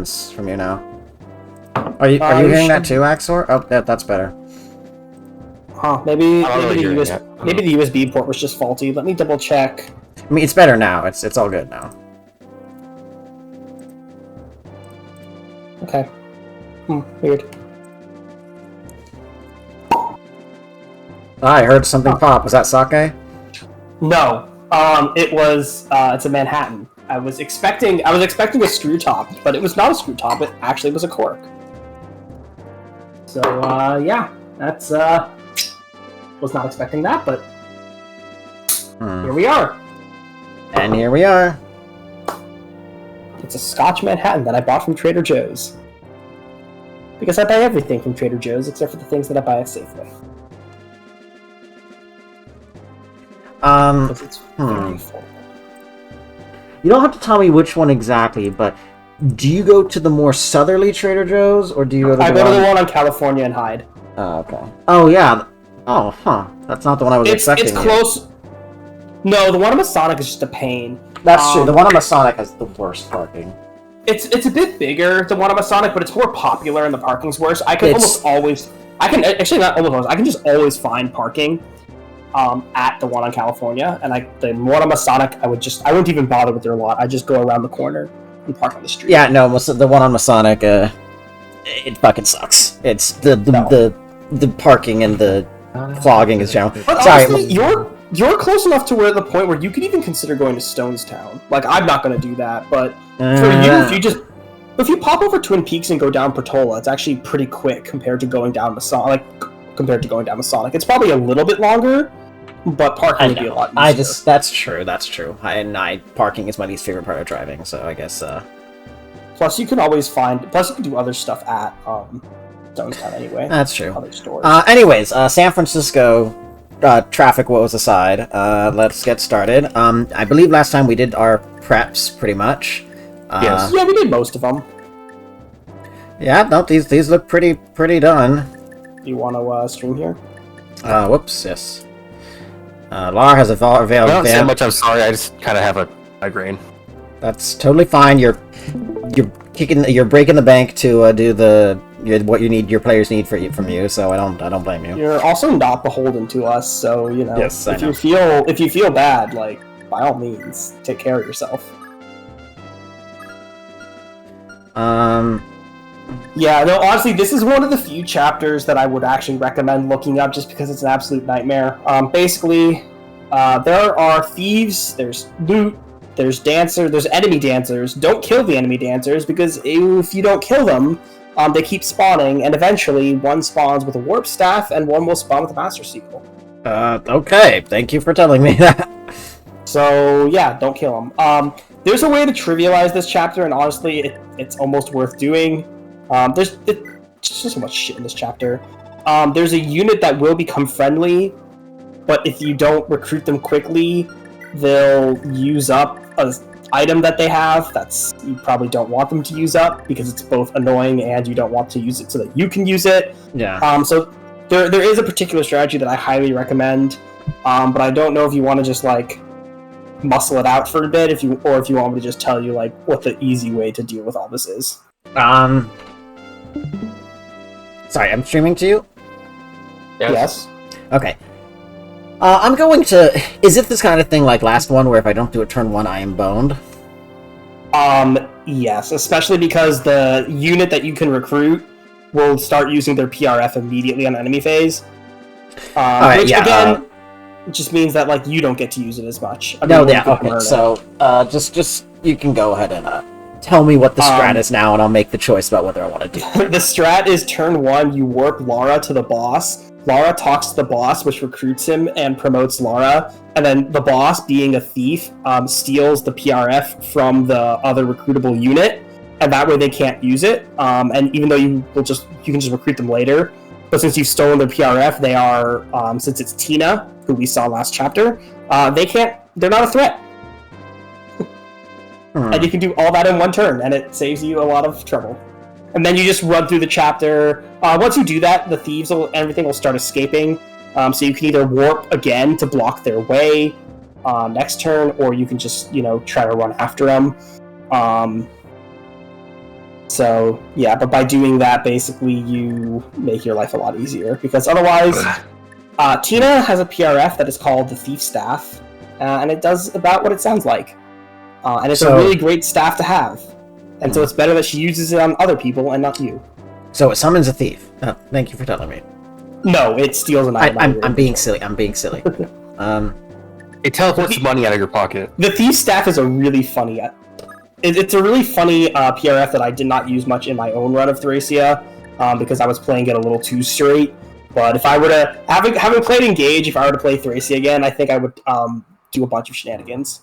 sense from you now. Are you hearing that too, Axor? Oh, that's better. Huh? Maybe the USB port was just faulty. Let me double check. I mean, it's better now. It's all good now. Okay. Weird. I heard something pop. Was that sake? No. It was. It's a Manhattan. I was expecting a screw top, but it was not a screw top. It actually was a cork. So yeah, that's was not expecting that, but here we are. And here we are. It's a Scotch Manhattan that I bought from Trader Joe's. Because I buy everything from Trader Joe's except for the things that I buy at Safeway. It's very affordable. You don't have to tell me which one exactly, but do you go to the more southerly Trader Joe's, or do you go to I go to the one on California and Hyde. Oh, okay. Oh, yeah. Oh, huh. That's not the one I was expecting. It's close. No, the one on Masonic is just a pain. That's true. The one on Masonic has the worst parking. It's a bit bigger, the one on Masonic, but it's more popular and the parking's worse. I can just always find parking at the one on California, and the one on Masonic, I wouldn't even bother with their lot. I just go around the corner and park on the street. Yeah, no, the one on Masonic, it fucking sucks. It's the parking and the clogging is general. But sorry, honestly, you're close enough to the point where you could even consider going to Stonestown. Like, I'm not going to do that, but for you, if you pop over Twin Peaks and go down Portola, it's actually pretty quick compared to going down Masonic. It's probably a little bit longer, but parking would be a lot easier. That's true. Parking is my least favorite part of driving, so I guess. Plus, you can do other stuff at Stonestown anyway. That's true. Other stores. Anyways, San Francisco traffic woes aside, let's get started. I believe last time we did our preps pretty much. Yes. Yeah, we did most of them. Yeah, no, these look pretty done. You want to stream here? Whoops, yes. Lara has a veiled. Not so much. I'm sorry. I just kind of have a migraine. That's totally fine. You're breaking the bank to do what your players need from you. So I don't blame you. You're also not beholden to us, so you know. Yes, if you feel bad, like, by all means, take care of yourself. Yeah, no, honestly, this is one of the few chapters that I would actually recommend looking up just because it's an absolute nightmare. Basically, there are thieves, there's loot, there's enemy dancers. Don't kill the enemy dancers, because if you don't kill them, they keep spawning, and eventually one spawns with a warp staff and one will spawn with a master seal. Okay, thank you for telling me that. So, yeah, don't kill them. There's a way to trivialize this chapter, and honestly, it's almost worth doing. There's just so much shit in this chapter. There's a unit that will become friendly, but if you don't recruit them quickly, they'll use up an item that they have you probably don't want them to use up, because it's both annoying and you don't want to use it so that you can use it. Yeah. So there is a particular strategy that I highly recommend, but I don't know if you want to just, like, muscle it out for a bit, if you want me to just tell you, like, what the easy way to deal with all this is. Sorry, I'm streaming to you? Yes. Okay. I'm going to... Is it this kind of thing like last one, where if I don't do it turn 1, I am boned? Yes, especially because the unit that you can recruit will start using their PRF immediately on enemy phase. Which, again, just means that, like, you don't get to use it as much. Okay, so, just you can go ahead and, tell me what the strat is now, and I'll make the choice about whether I want to do it. The strat is turn 1, you warp Lara to the boss. Lara talks to the boss, which recruits him and promotes Lara, and then the boss, being a thief, steals the PRF from the other recruitable unit, and that way they can't use it. And even though you can just recruit them later, but since you've stolen their PRF, they are, since it's Tina, who we saw last chapter, they're not a threat. And you can do all that in one turn, and it saves you a lot of trouble. And then you just run through the chapter. Once you do that, the thieves everything will start escaping. So you can either warp again to block their way next turn, or you can just, try to run after them. So, yeah, but by doing that, basically, you make your life a lot easier. Because otherwise, Tina has a PRF that is called the Thief Staff, and it does about what it sounds like. And it's a really great staff to have. And so it's better that she uses it on other people and not you. So it summons a thief. Thank you for telling me. No, it steals an item. I'm being silly. It teleports money out of your pocket. The Thief Staff is a really funny... It's a really funny PRF that I did not use much in my own run of Thracia, because I was playing it a little too straight. But if I were to... Having played Engage, if I were to play Thracia again, I think I would do a bunch of shenanigans.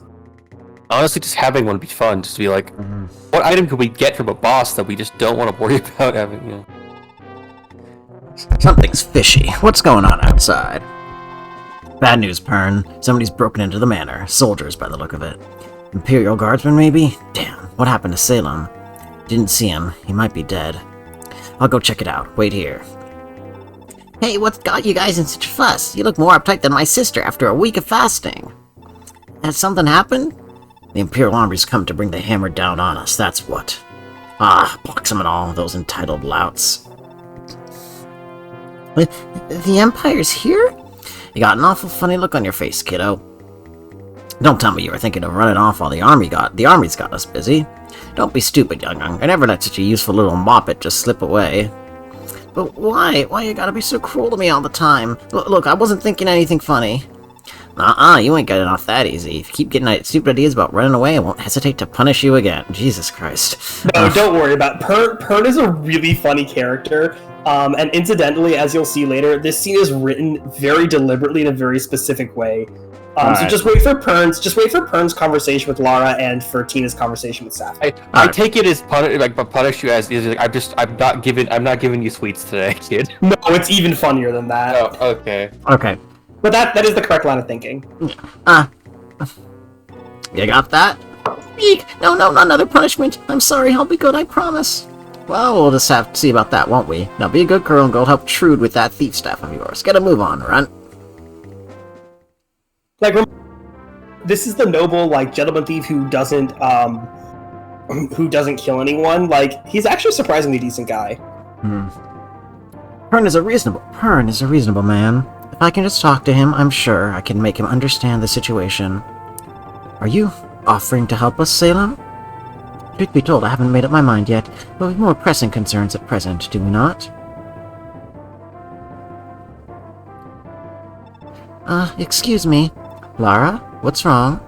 Honestly, just having one would be fun. Just to be like, what item could we get from a boss that we just don't want to worry about having, you know? Something's fishy. What's going on outside? Bad news, Pern. Somebody's broken into the manor. Soldiers, by the look of it. Imperial Guardsmen, maybe? Damn, what happened to Salem? Didn't see him. He might be dead. I'll go check it out. Wait here. Hey, what's got you guys in such a fuss? You look more uptight than my sister after a week of fasting. Has something happened? The Imperial Army's come to bring the hammer down on us, that's what. Ah, pox them and all, those entitled louts. The Empire's here? You got an awful funny look on your face, kiddo. Don't tell me you were thinking of running off while the army's got us busy. Don't be stupid, young. I never let such a useful little moppet just slip away. But why? Why you gotta be so cruel to me all the time? Look, I wasn't thinking anything funny. You ain't getting off that easy. If you keep getting stupid ideas about running away, I won't hesitate to punish you again. Jesus Christ. No, don't worry about it. Pern is a really funny character. And incidentally, as you'll see later, this scene is written very deliberately in a very specific way. So just wait for Pern's conversation with Lara and for Tina's conversation with Sapphire. I take it as punish you as like, I'm not giving you sweets today, kid. No, it's even funnier than that. Oh, okay. Okay. But that is the correct line of thinking. You got that? Eek! No, not another punishment. I'm sorry, I'll be good, I promise. Well, we'll just have to see about that, won't we? Now be a good girl and go help Trude with that thief staff of yours. Get a move on, runt. Like, this is the noble, like, gentleman thief who doesn't kill anyone. Like, he's actually a surprisingly decent guy. Pern is a reasonable man. If I can just talk to him, I'm sure I can make him understand the situation. Are you offering to help us, Salem? Truth be told, I haven't made up my mind yet, but we've more pressing concerns at present, do we not? Excuse me. Lara, what's wrong?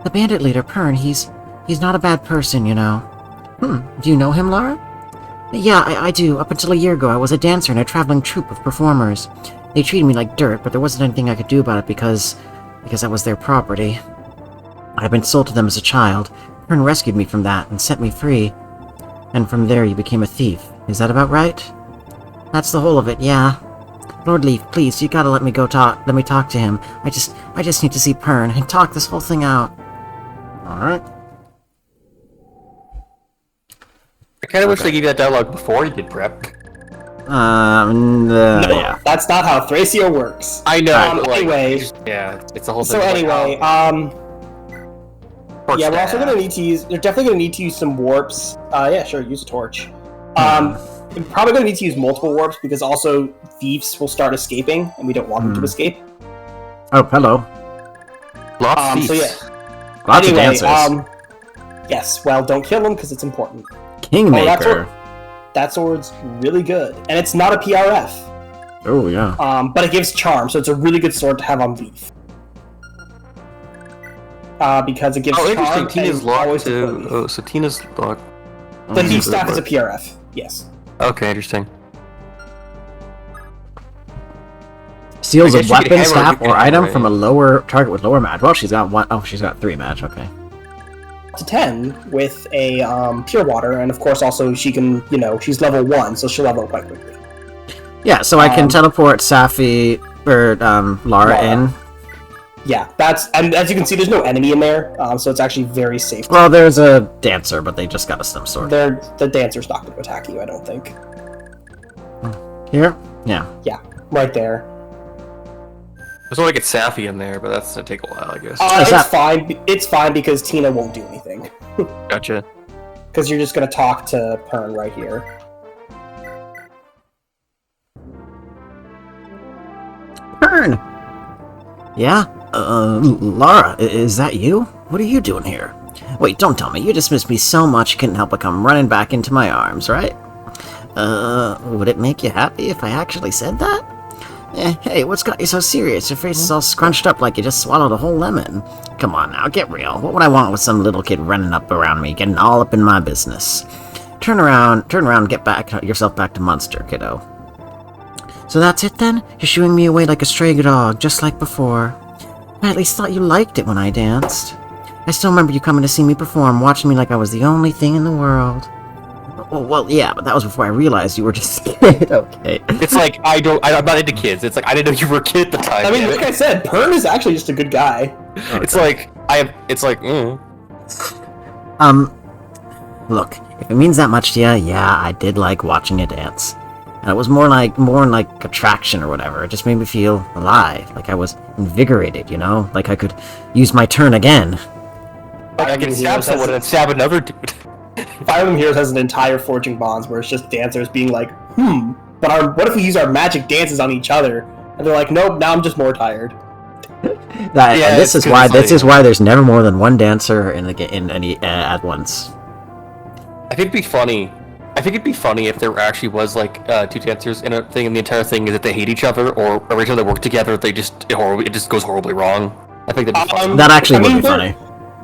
The bandit leader, Pern, he's not a bad person, you know. Do you know him, Lara? Yeah, I do. Up until a year ago, I was a dancer in a traveling troupe of performers. They treated me like dirt, but there wasn't anything I could do about it because I was their property. I'd been sold to them as a child. Pern rescued me from that and set me free. And from there you became a thief. Is that about right? That's the whole of it, yeah. Lord Leaf, please, you gotta let me talk to him. I just need to see Pern and talk this whole thing out. Alright. I kinda wish they gave you that dialogue before you did prep. No, yeah. that's not how Thracia works. I know. Anyway. Yeah, it's a whole thing. So anyway, yeah, we're also gonna need to use. They're definitely gonna need to use some warps. Yeah, sure, use a torch. We're probably gonna need to use multiple warps because also thieves will start escaping, and we don't want them to escape. Oh, hello. Lots of thieves. So yeah. Lots anyway, of dancers. Yes. Well, don't kill them because it's important. Kingmaker. That sword's really good, and it's not a PRF. Oh yeah. But it gives charm, so it's a really good sword to have on Leaf. Because it gives charm. Oh, interesting. Tina's locked to. too. Oh, so Tina's locked. The Thief Staff is a PRF. Yes. Okay, interesting. Steals a weapon, staff, or item from a lower target with lower match. Well, she's got one. Oh, she's got 3 match. Okay. To 10 with a pure water, and of course also she can, she's level 1, so she'll level up quite quickly. Yeah, so I can teleport Safi or Lara in. Yeah, and as you can see, there's no enemy in there, so it's actually very safe. Well, there's a dancer, but they just got a stem sword. The dancer's not going to attack you, I don't think. Here? Yeah. Yeah, right there. There's only get Safi in there, but that's gonna take a while, I guess. It's fine. It's fine because Tina won't do anything. Gotcha. because you're just gonna talk to Pern right here. Pern! Yeah? Lara, is that you? What are you doing here? Wait, don't tell me. You dismissed me so much you couldn't help but come running back into my arms, right? Would it make you happy if I actually said that? Hey, what's got you so serious? Your face is all scrunched up like you just swallowed a whole lemon. Come on now, get real. What would I want with some little kid running up around me, getting all up in my business? Turn around, and get yourself back to Munster, kiddo. So that's it then? You're shooing me away like a stray dog, just like before. I at least thought you liked it when I danced. I still remember you coming to see me perform, watching me like I was the only thing in the world. Well, yeah, but that was before I realized you were just a kid. Okay. It's like, I'm not into kids. It's like, I didn't know you were a kid at the time. I mean, like I said, Pern is actually just a good guy. It's like, Look, if it means that much to you, yeah, I did like watching you dance. And it was more like attraction or whatever. It just made me feel alive, like I was invigorated, you know? Like I could use my turn again. Like I can stab someone and stab another dude. Fire Emblem Heroes has an entire Forging Bonds where it's just dancers being like, but what if we use our magic dances on each other? And they're like, nope, now I'm just more tired. This is why there's never more than one dancer in any at once. I think it'd be funny if there actually was like two dancers in a thing, and the entire thing is that they hate each other, or every time they work together, it just goes horribly wrong. I think that'd be fun. That actually would be funny.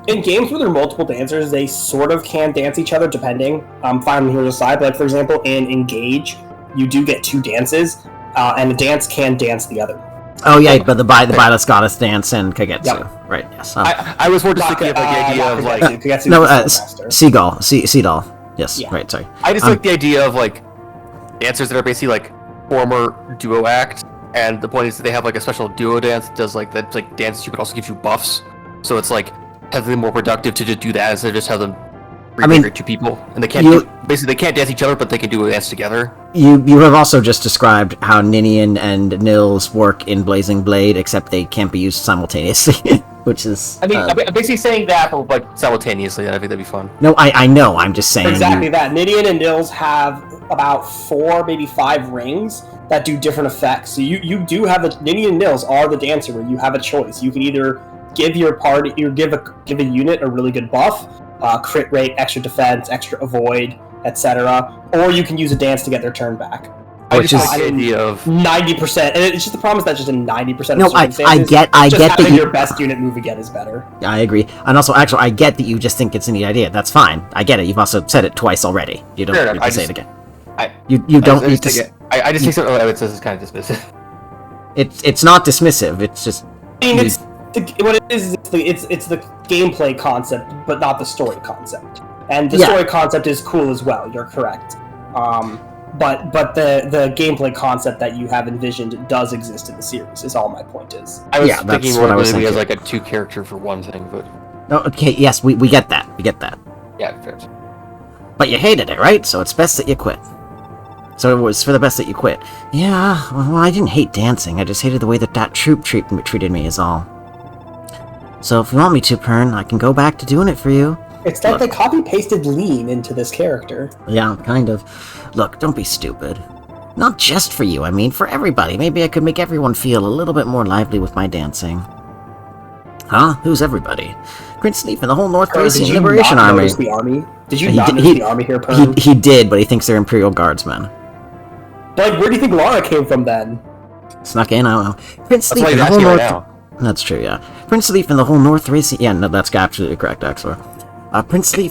In games where there are multiple dancers, they sort of can dance each other depending. Fire Emblem Heroes aside, but like for example, in Engage, you do get two dances, and the dance can dance the other. Oh yeah, but the Byleth Goddess dance and Kagetsu, Yep. Right? Yes. I was more just thinking of like the idea of like Seagull. Yes, yeah. Right, sorry. I just like the idea of like dancers that are basically like former duo act, and the point is that they have like a special duo dance that does like that like dances you could also give you buffs. So it's like heavily more productive to just do that instead of just have them two people, and they can't they can't dance each other, but they can do a dance together. You have also just described how Ninian and Nils work in Blazing Blade, except they can't be used simultaneously, which is. I mean, I'm basically saying that, but like simultaneously. I think that'd be fun. No, I know. I'm just saying exactly that. Ninian and Nils have about 4, maybe 5 rings that do different effects. So you do have the Ninian and Nils are the dancer where you have a choice. You can either give your party, or give a unit a really good buff, crit rate, extra defense, extra avoid, etc., or you can use a dance to get their turn back. Which is the idea of 90%, and it's just the problem is that just in 90% of circumstances, I get that your best unit move again is better. I agree, and also actually I get that you just think it's a neat idea. That's fine. I get it. You've also said it twice already. You don't need to say it again. You don't need to. I just think something like it says is kind of dismissive. It's not dismissive. It's just. I mean, what it is it's the gameplay concept, but not the story concept. And the story concept is cool as well. You're correct. But the gameplay concept that you have envisioned does exist in the series. Is all my point is. I was thinking more of it as like a 2 character for one thing, but. No, okay. Yes, we get that. We get that. Yeah, fair. But you hated it, right? So it's best that you quit. So it was for the best that you quit. Yeah. Well, I didn't hate dancing. I just hated the way that troop treated me. Is all. So if you want me to, Pern, I can go back to doing it for you. It's like they copy-pasted Lean into this character. Yeah, kind of. Look, don't be stupid. Not just for you, I mean, for everybody. Maybe I could make everyone feel a little bit more lively with my dancing. Huh? Who's everybody? Prince Leaf and the whole North Thracian Liberation Army. The army? Did you not notice the army here, Pern? He did, but he thinks they're Imperial Guardsmen. Like, where do you think Lara came from, then? Snuck in, I don't know. Prince Leaf and the whole North... That's true, yeah. Prince Leaf and the whole North Thracian... Yeah, no, that's absolutely correct, Axor. Prince Leaf